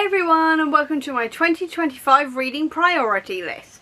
everyone, and welcome to my 2025 reading priority list.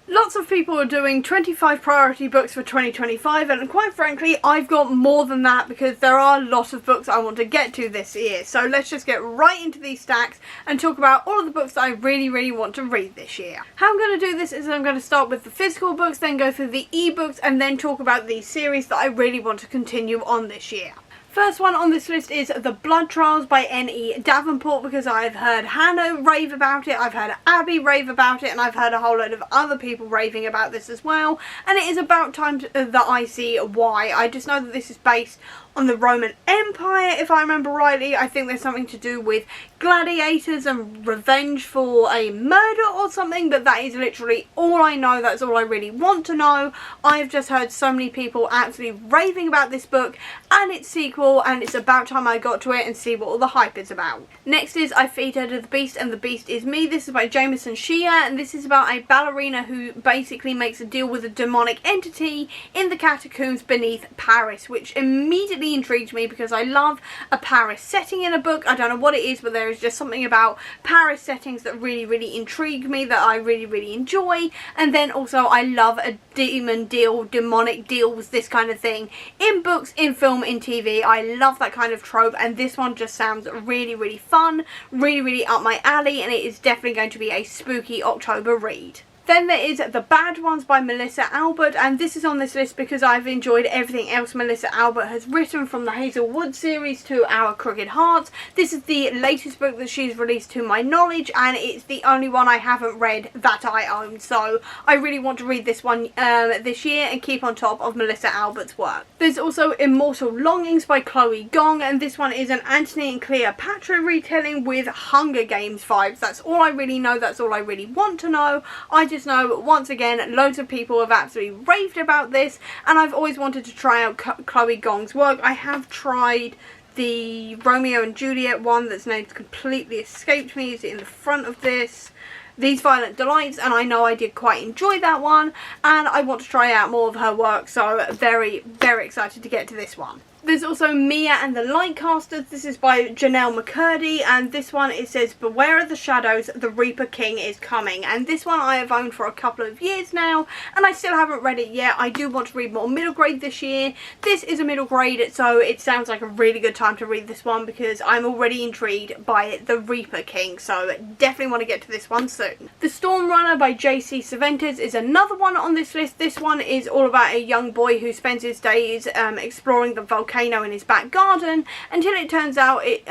Lots of people are doing 25 priority books for 2025, and quite frankly I've got more than that because there are a lot of books I want to get to this year. So let's just get right into these stacks and talk about all of the books that I really want to read this year. How I'm going to do this is I'm going to start with the physical books, then go through the ebooks, and then talk about the series that I really want to continue on this year. First one on this list is The Blood Trials by N.E. Davenport, because I've heard Hannah rave about it, I've heard Abby rave about it, and I've heard a whole load of other people raving about this as well, and it is about time that I see why. I just know that this is based on the Roman Empire, if I remember rightly. I think there's something to do with gladiators and revenge for a murder or something, but that is literally all I know. That's all I really want to know. I've just heard so many people absolutely raving about this book and its sequel, and it's about time I got to it and see what all the hype is about. Next is I Feed Her to the Beast and the Beast is Me. This is by Jameson Shea, and this is about a ballerina who basically makes a deal with a demonic entity in the catacombs beneath Paris, which immediately intrigued me because I love a Paris setting in a book. I don't know what it is, but there is just something about Paris settings that really intrigue me, that I really enjoy. And then also I love a demon deal, demonic deals, this kind of thing in books, in film, in TV. I love that kind of trope, and this one just sounds really fun, really up my alley, and it is definitely going to be a spooky October read. Then there is The Bad Ones by Melissa Albert, and this is on this list because I've enjoyed everything else Melissa Albert has written, from the Hazelwood series to Our Crooked Hearts. This is the latest book that she's released to my knowledge, and it's the only one I haven't read that I own, so I really want to read this one this year and keep on top of Melissa Albert's work. There's also Immortal Longings by Chloe Gong, and this one is an Antony and Cleopatra retelling with Hunger Games vibes. That's all I really know, that's all I really want to know. I just know, once again, loads of people have absolutely raved about this, and I've always wanted to try out Chloe Gong's work. I have tried the Romeo and Juliet one that's named completely escaped me. Is it in the front of this? These Violent Delights, and I know I did quite enjoy that one, and I want to try out more of her work, so very excited to get to this one. There's also Mia and the Lightcasters. This is by Janelle McCurdy, and this one, it says, Beware of the Shadows, the Reaper King is coming. And this one I have owned for a couple of years now, and I still haven't read it yet. I do want to read more middle grade this year. This is a middle grade, so it sounds like a really good time to read this one because I'm already intrigued by the Reaper King, so definitely want to get to this one soon. The Storm Runner by J.C. Cervantes is another one on this list. This one is all about a young boy who spends his days exploring the volcano in his back garden until it turns out it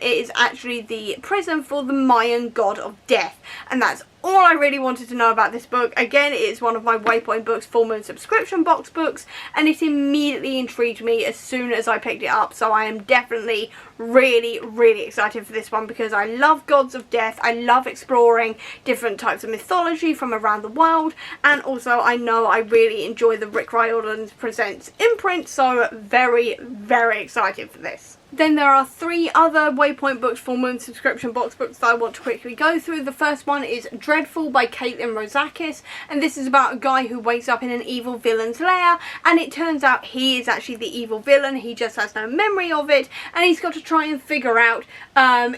is actually the prison for the Mayan god of death, and that's all I really wanted to know about this book. Again, it is one of my Waypoint Books Full Moon subscription box books, and it immediately intrigued me as soon as I picked it up, so I am definitely really excited for this one because I love gods of death. I love exploring different types of mythology from around the world, and also I know I really enjoy the Rick Riordan Presents imprint, so very excited for this. Then there are three other Waypoint Books Full Moon subscription box books that I want to quickly go through. The first one is Dreadful by Caitlin Rosakis, and this is about a guy who wakes up in an evil villain's lair, and it turns out he is actually the evil villain. He just has no memory of it, and he's got to try and figure out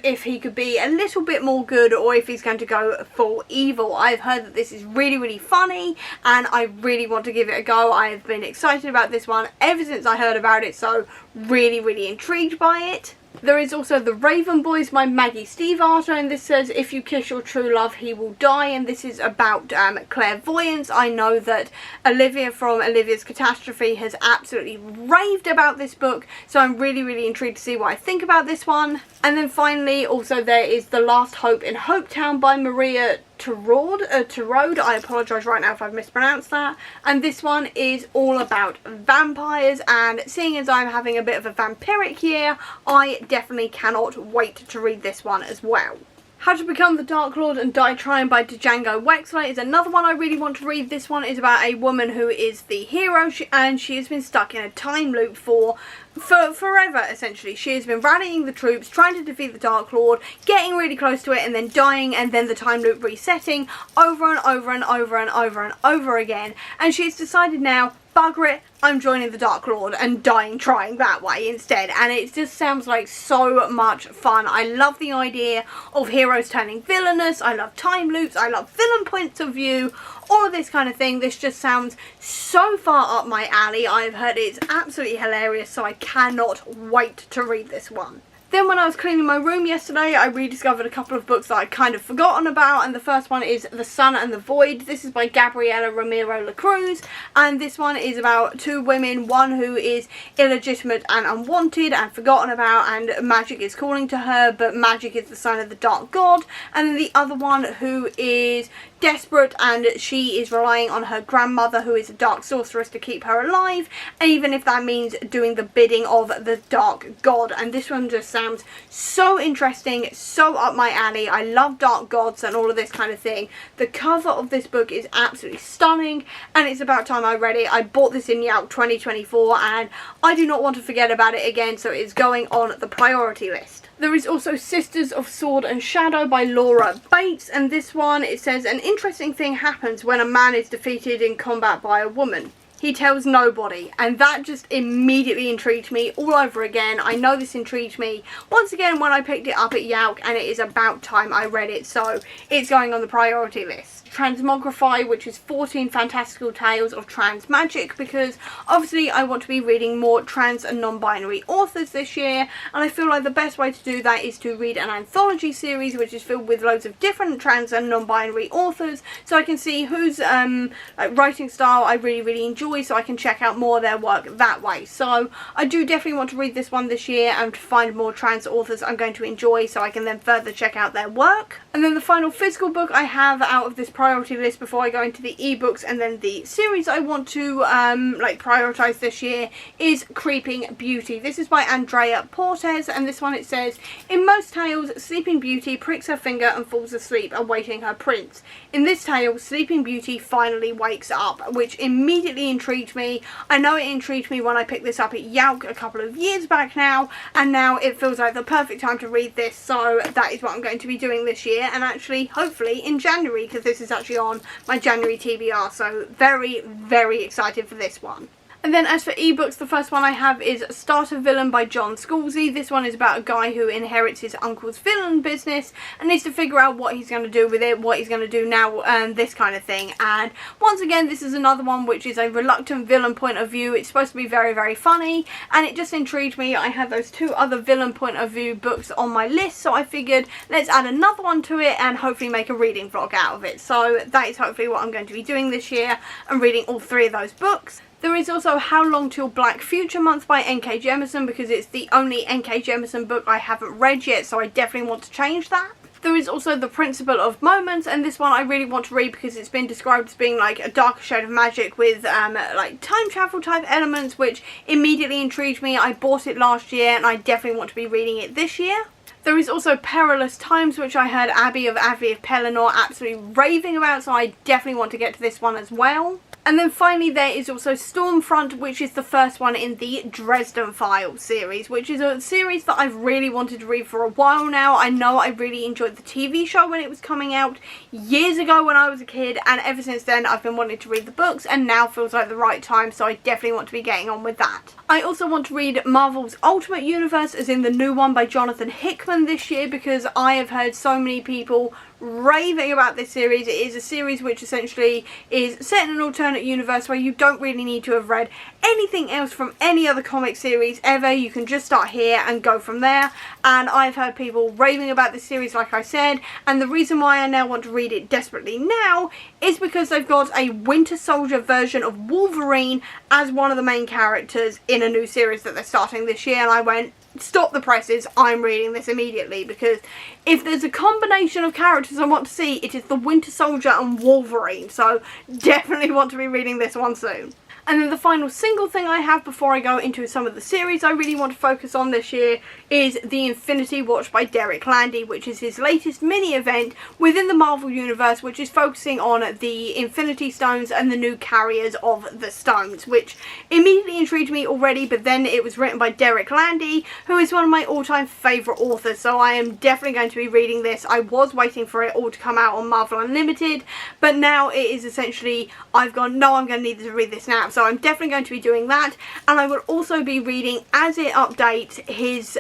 if he could be a little bit more good or if he's going to go full evil. I've heard that this is really funny, and I really want to give it a go. I have been excited about this one ever since I heard about it, so really intrigued by it. There is also The Raven Boys by Maggie Stiefvater, and this says, If you kiss your true love, he will die, and this is about clairvoyance. I know that Olivia from Olivia's Catastrophe has absolutely raved about this book, so I'm really intrigued to see what I think about this one. And then finally, also there is The Last Hope in Hopetown by Maria Tarode. I apologise right now if I've mispronounced that. And this one is all about vampires, and seeing as I'm having a bit of a vampiric year, I definitely cannot wait to read this one as well. How to Become the Dark Lord and Die Trying by Django Wexler is another one I really want to read. This one is about a woman who is the hero, and she has been stuck in a time loop for forever, essentially. She has been rallying the troops, trying to defeat the Dark Lord, getting really close to it, and then dying, and then the time loop resetting over and over again. And she's decided now, bugger it, I'm joining the Dark Lord and dying trying that way instead. And it just sounds like so much fun. I love the idea of heroes turning villainous. I love time loops. I love villain points of view. All of this kind of thing. This just sounds so far up my alley. I've heard it's absolutely hilarious, so I cannot wait to read this one. Then when I was cleaning my room yesterday, I rediscovered a couple of books that I'd kind of forgotten about, and the first one is The Sun and the Void. This is by Gabriela Ramiro Lacruz, and this one is about two women, one who is illegitimate and unwanted and forgotten about, and magic is calling to her, but magic is the sign of the dark god, and then the other one who is desperate and she is relying on her grandmother, who is a dark sorceress, to keep her alive, even if that means doing the bidding of the dark god. And this one just sounds so interesting, so up my alley. I love dark gods and all of this kind of thing. The cover of this book is absolutely stunning, and it's about time I read it. I bought this in YALC 2024 and I do not want to forget about it again, so it is going on the priority list. There is also Sisters of Sword and Shadow by Laura Bates, and this one, it says, an interesting thing happens when a man is defeated in combat by a woman. He tells nobody, and that just immediately intrigued me all over again. I know this intrigued me once again when I picked it up at YALC, and it is about time I read it, so it's going on the priority list. Transmogrify, which is 14 fantastical tales of trans magic, because obviously I want to be reading more trans and non-binary authors this year, and I feel like the best way to do that is to read an anthology series which is filled with loads of different trans and non-binary authors, so I can see whose writing style I really enjoy, so I can check out more of their work that way. So I do definitely want to read this one this year and to find more trans authors I'm going to enjoy, so I can then further check out their work. And then the final physical book I have out of this priority list before I go into the ebooks and then the series I want to prioritize this year is Creeping Beauty. This is by Andrea Portes, and this one, it says, in most tales, Sleeping Beauty pricks her finger and falls asleep awaiting her prince. In this tale, Sleeping Beauty finally wakes up, which immediately intrigued me. I know it intrigued me when I picked this up at YALC a couple of years back now, and now it feels like the perfect time to read this, so that is what I'm going to be doing this year, and actually hopefully in January, because this is actually on my January TBR, so very excited for this one. And then as for ebooks, the first one I have is Starter Villain by John Scalzi. This one is about a guy who inherits his uncle's villain business and needs to figure out what he's going to do with it, what he's going to do now, and this kind of thing. And once again, this is another one which is a reluctant villain point of view. It's supposed to be very funny, and it just intrigued me. I had those two other villain point of view books on my list, so I figured let's add another one to it and hopefully make a reading vlog out of it. So that is hopefully what I'm going to be doing this year, and reading all three of those books. There is also How Long Till Black Future Month by N.K. Jemisin, because it's the only N.K. Jemisin book I haven't read yet, so I definitely want to change that. There is also The Principle of Moments, and this one I really want to read because it's been described as being like a darker shade of magic with like time travel type elements, which immediately intrigued me. I bought it last year and I definitely want to be reading it this year. There is also Perilous Times, which I heard Abby of Pelennor absolutely raving about, so I definitely want to get to this one as well. And then finally there is also Stormfront, which is the first one in the Dresden Files series, which is a series that I've really wanted to read for a while now. I know I really enjoyed the TV show when it was coming out years ago when I was a kid, and ever since then I've been wanting to read the books, and now feels like the right time, so I definitely want to be getting on with that. I also want to read Marvel's Ultimate Universe, as in the new one by Jonathan Hickman this year, because I have heard so many people raving about this series. It is a series which essentially is set in an alternate universe where you don't really need to have read anything else from any other comic series ever. You can just start here and go from there, and I've heard people raving about this series, like I said, and the reason why I now want to read it desperately now is because they've got a Winter Soldier version of Wolverine as one of the main characters in a new series that they're starting this year, and I went, stop the presses, I'm reading this immediately, because if there's a combination of characters I want to see, it is the Winter Soldier and Wolverine, so definitely want to be reading this one soon. And then the final single thing I have before I go into some of the series I really want to focus on this year is The Infinity Watch by Derek Landy, which is his latest mini event within the Marvel Universe, which is focusing on the Infinity Stones and the new carriers of the stones, which immediately intrigued me already, but then it was written by Derek Landy, who is one of my all-time favourite authors, so I am definitely going to be reading this. I was waiting for it all to come out on Marvel Unlimited, but now it is essentially, I've gone, no, I'm going to need to read this now. So I'm definitely going to be doing that, and I will also be reading as it updates his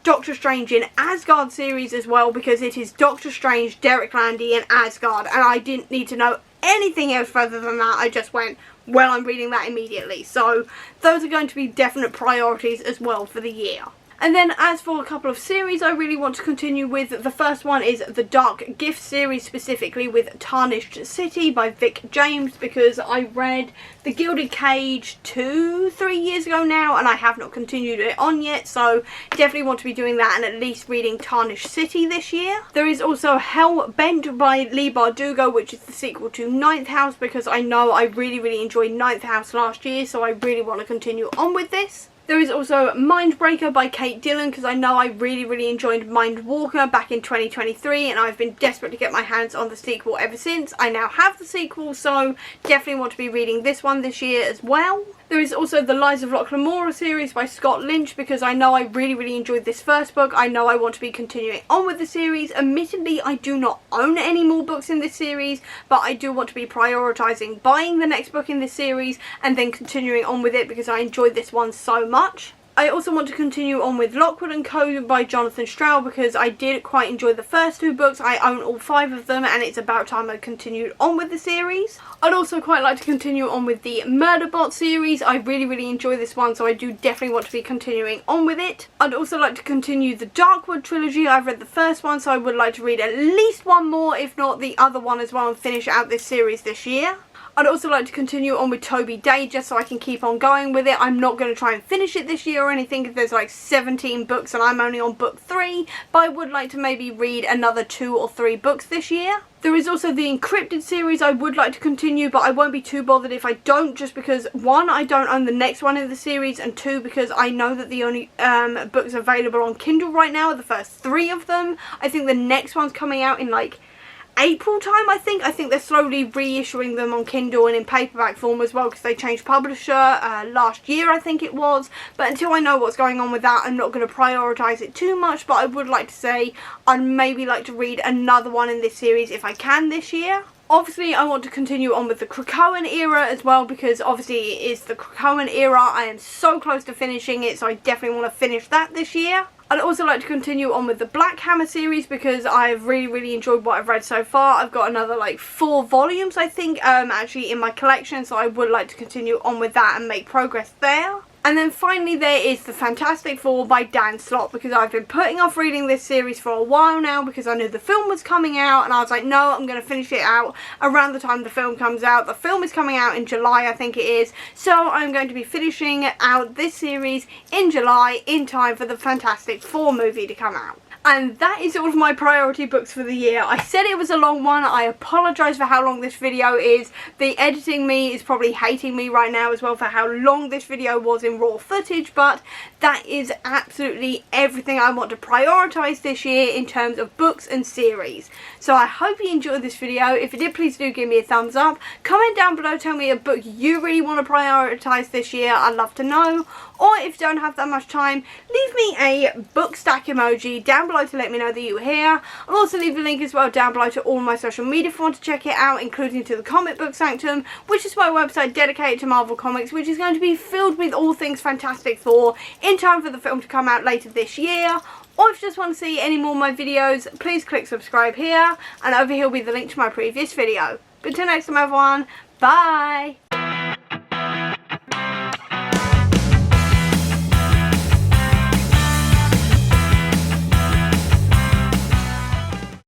Doctor Strange in Asgard series as well, because it is Doctor Strange, Derek Landy and Asgard, and I didn't need to know anything else further than that. I just went, well, I'm reading that immediately. So those are going to be definite priorities as well for the year. And then as for a couple of series I really want to continue with, the first one is the Dark Gift series, specifically with Tarnished City by Vic James, because I read The Gilded Cage 2-3 years ago now and I have not continued it on yet, so definitely want to be doing that and at least reading Tarnished City this year. There is also Hell Bent by Leigh Bardugo, which is the sequel to Ninth House, because I know I really enjoyed Ninth House last year, so I really want to continue on with this. There is also Mindbreaker by Kate Dillon, because I know I really enjoyed Mindwalker back in 2023 and I've been desperate to get my hands on the sequel ever since. I now have the sequel, so definitely want to be reading this one this year as well. There is also the Lies of Locke Lamora series by Scott Lynch, because I know I really enjoyed this first book. I know I want to be continuing on with the series. Admittedly, I do not own any more books in this series, but I do want to be prioritising buying the next book in this series and then continuing on with it because I enjoyed this one so much. I also want to continue on with Lockwood & Co. by Jonathan Stroud, because I did quite enjoy the first 2 books. I own all 5 of them and it's about time I continued on with the series. I'd also quite like to continue on with the Murderbot series. I really enjoy this one, so I do definitely want to be continuing on with it. I'd also like to continue the Darkwood trilogy. I've read the first one, so I would like to read at least one more, if not the other one as well, and finish out this series this year. I'd also like to continue on with Toby Day, just so I can keep on going with it. I'm not going to try and finish it this year or anything, because there's like 17 books and I'm only on book 3, but I would like to maybe read another 2 or 3 books this year. There is also the Encrypted series I would like to continue, but I won't be too bothered if I don't, just because 1, I don't own the next one in the series, and 2, because I know that the only books available on Kindle right now are the first 3 of them. I think the next one's coming out in like April time, I think. I think they're slowly reissuing them on Kindle and in paperback form as well, because they changed publisher last year, I think it was. But until I know what's going on with that, I'm not going to prioritise it too much, but I would like to say I'd maybe like to read another one in this series if I can this year. Obviously, I want to continue on with the Krakoan era as well, because obviously it is the Krakoan era. I am so close to finishing it, so I definitely want to finish that this year. I'd also like to continue on with the Black Hammer series, because I've really enjoyed what I've read so far. I've got another like 4 volumes, I think, actually in my collection, so I would like to continue on with that and make progress there. And then finally there is the Fantastic Four by Dan Slott, because I've been putting off reading this series for a while now because I knew the film was coming out, and I was like, no, I'm going to finish it out around the time the film comes out. The film is coming out in July, I think it is, so I'm going to be finishing out this series in July in time for the Fantastic Four movie to come out. And that is all of my priority books for the year. I said it was a long one. I apologise for how long this video is. The editing me is probably hating me right now as well for how long this video was in raw footage, but that is absolutely everything I want to prioritise this year in terms of books and series. So I hope you enjoyed this video. If you did, please do give me a thumbs up. Comment down below, tell me a book you really want to prioritise this year. I'd love to know. Or if you don't have that much time, leave me a book stack emoji down below to let me know that you were here. I'll also leave a link as well down below to all my social media if you want to check it out, including to the Comic Book Sanctum, which is my website dedicated to Marvel Comics, which is going to be filled with all things Fantastic Four in time for the film to come out later this year. Or if you just want to see any more of my videos, please click subscribe here, and over here will be the link to my previous video. But until next time everyone, bye!